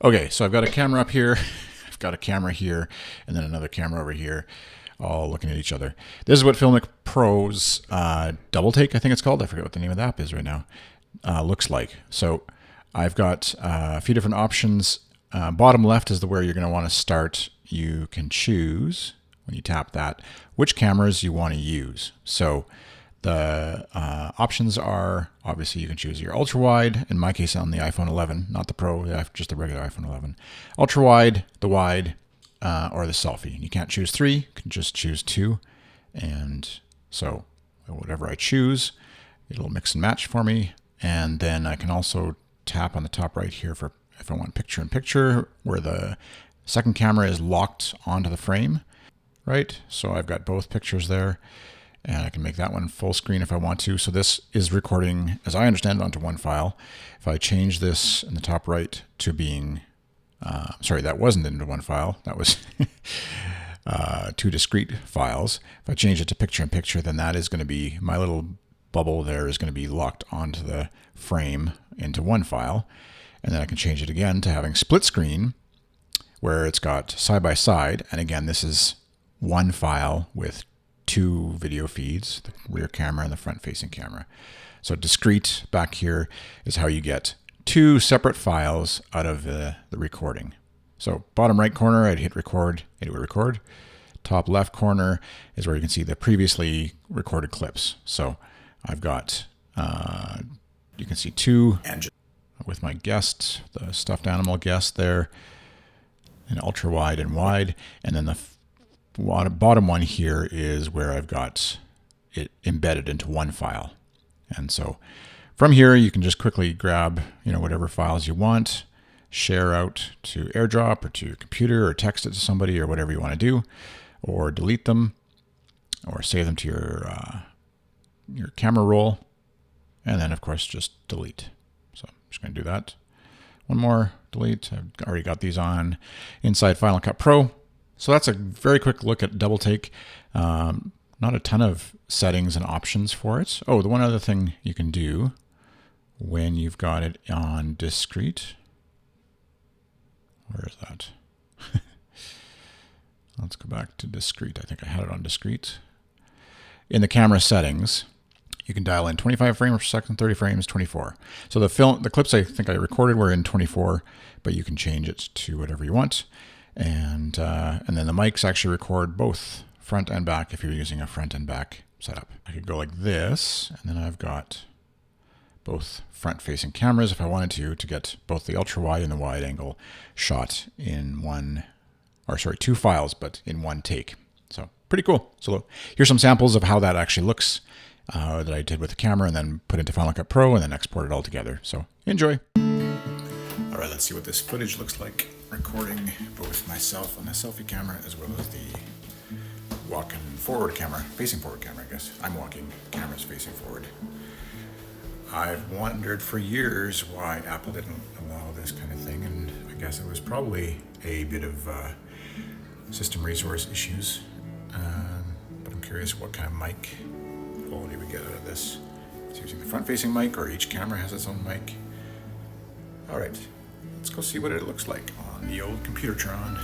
Okay, so I've got a camera up here, I've got a camera here, and then another camera over here, all looking at each other. This is what FiLMiC Pro's DoubleTake, I think it's called. I forget what the name of the app is right now. Looks like. So I've got a few different options. Bottom left is where you're going to want to start. You can choose, when you tap that, which cameras you want to use. So the options are, obviously you can choose your ultra wide, in my case on the iPhone 11, not the Pro, just the regular iPhone 11. Ultra wide, the wide, or the selfie. You can't choose 3, you can just choose 2. And so whatever I choose, it'll mix and match for me. And then I can also tap on the top right here for if I want picture in picture, where the second camera is locked onto the frame, right? So I've got both pictures there. And I can make that one full screen if I want to. So this is recording, as I understand it, onto one file. If I change this in the top right to being, sorry, that wasn't into one file. That was 2 discrete files. If I change it to picture in picture, then that is going to be, my little bubble there is going to be locked onto the frame into one file. And then I can change it again to having split screen, where it's got side by side. And again, this is one file with 2 video feeds, the rear camera and the front facing camera. So discrete back here is how you get 2 separate files out of the recording. So bottom right corner, I'd hit record, it would record. Top left corner is where you can see the previously recorded clips. So I've got, you can see 2 with my guest, the stuffed animal guest there, and ultra wide and wide. And then the bottom one here is where I've got it embedded into one file. And so from here, you can just quickly grab, whatever files you want, share out to AirDrop or to your computer, or text it to somebody, or whatever you want to do, or delete them, or save them to your camera roll, and then of course just delete. So I'm just going to do that. One more, delete. I've already got these on inside Final Cut Pro. So that's a very quick look at DoubleTake. Not a ton of settings and options for it. Oh, the one other thing you can do when you've got it on discrete. Where is that? Let's go back to discrete. I think I had it on discrete. In the camera settings, you can dial in 25 frames per second, 30 frames, 24. So the clips I think I recorded were in 24, but you can change it to whatever you want. And then the mics actually record both front and back if you're using a front and back setup. I could go like this, and then I've got both front-facing cameras if I wanted to get both the ultra-wide and the wide angle shot in 2 files, but in one take. So pretty cool. So here's some samples of how that actually looks that I did with the camera, and then put into Final Cut Pro, and then export it all together. So enjoy. All right, let's see what this footage looks like recording both myself on the selfie camera as well as the walking forward camera, facing forward camera, I guess. I'm walking, camera's facing forward. I've wondered for years why Apple didn't allow this kind of thing, and I guess it was probably a bit of system resource issues. But I'm curious what kind of mic quality we get out of this. It's using the front-facing mic, or each camera has its own mic. All right, let's go see what it looks like on the old Computertron.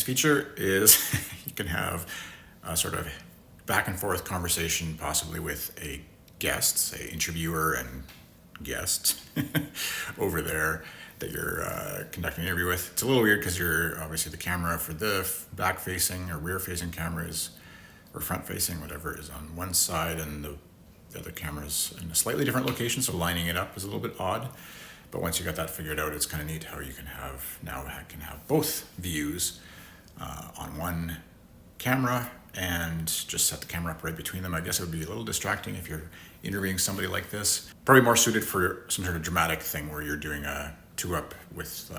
Feature is you can have a sort of back and forth conversation, possibly with a guest, say interviewer and guest over there that you're conducting an interview with. It's a little weird because you're obviously the camera for the back facing or rear facing cameras or front facing, whatever, is on one side, and the other camera's in a slightly different location, so lining it up is a little bit odd. But once you got that figured out, it's kind of neat how you can have both views on one camera and just set the camera up right between them. I guess it would be a little distracting if you're interviewing somebody like this. Probably more suited for some sort of dramatic thing where you're doing a two-up with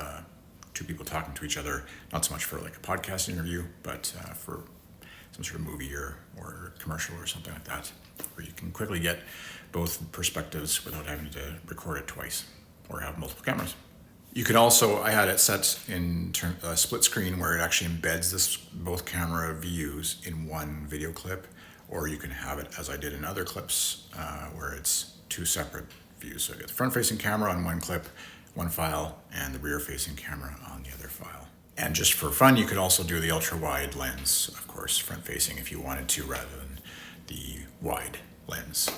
two people talking to each other. Not so much for like a podcast interview, but for some sort of movie or commercial or something like that, where you can quickly get both perspectives without having to record it twice or have multiple cameras. You can also, I had it set in split screen where it actually embeds both camera views in one video clip, or you can have it, as I did in other clips, where it's two separate views. So I get the front-facing camera on one clip, one file, and the rear-facing camera on the other file. And just for fun, you could also do the ultra-wide lens, of course, front-facing if you wanted to, rather than the wide lens.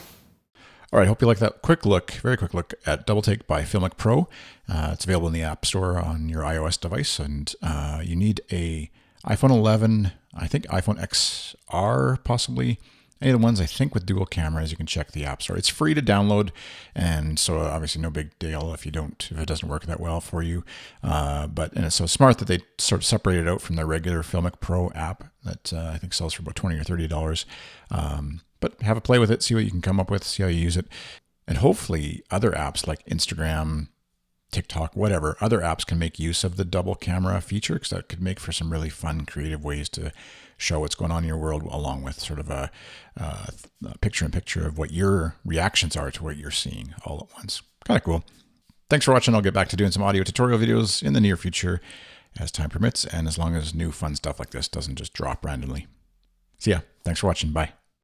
All right, hope you like that very quick look at DoubleTake by FiLMiC Pro. It's available in the App Store on your iOS device, and you need a iPhone 11, I think iPhone XR possibly. Any of the ones I think with dual cameras, you can check the App Store. It's free to download, and so obviously no big deal if it doesn't work that well for you. But it's so smart that they sort of separated it out from the regular FiLMiC Pro app that I think sells for about $20 or $30. But have a play with it, see what you can come up with, see how you use it. And hopefully other apps like Instagram, TikTok, whatever, other apps can make use of the double camera feature, because that could make for some really fun, creative ways to show what's going on in your world, along with sort of a picture-in-picture of what your reactions are to what you're seeing all at once. Kind of cool. Thanks for watching. I'll get back to doing some audio tutorial videos in the near future as time permits, and as long as new fun stuff like this doesn't just drop randomly. See ya. Thanks for watching. Bye.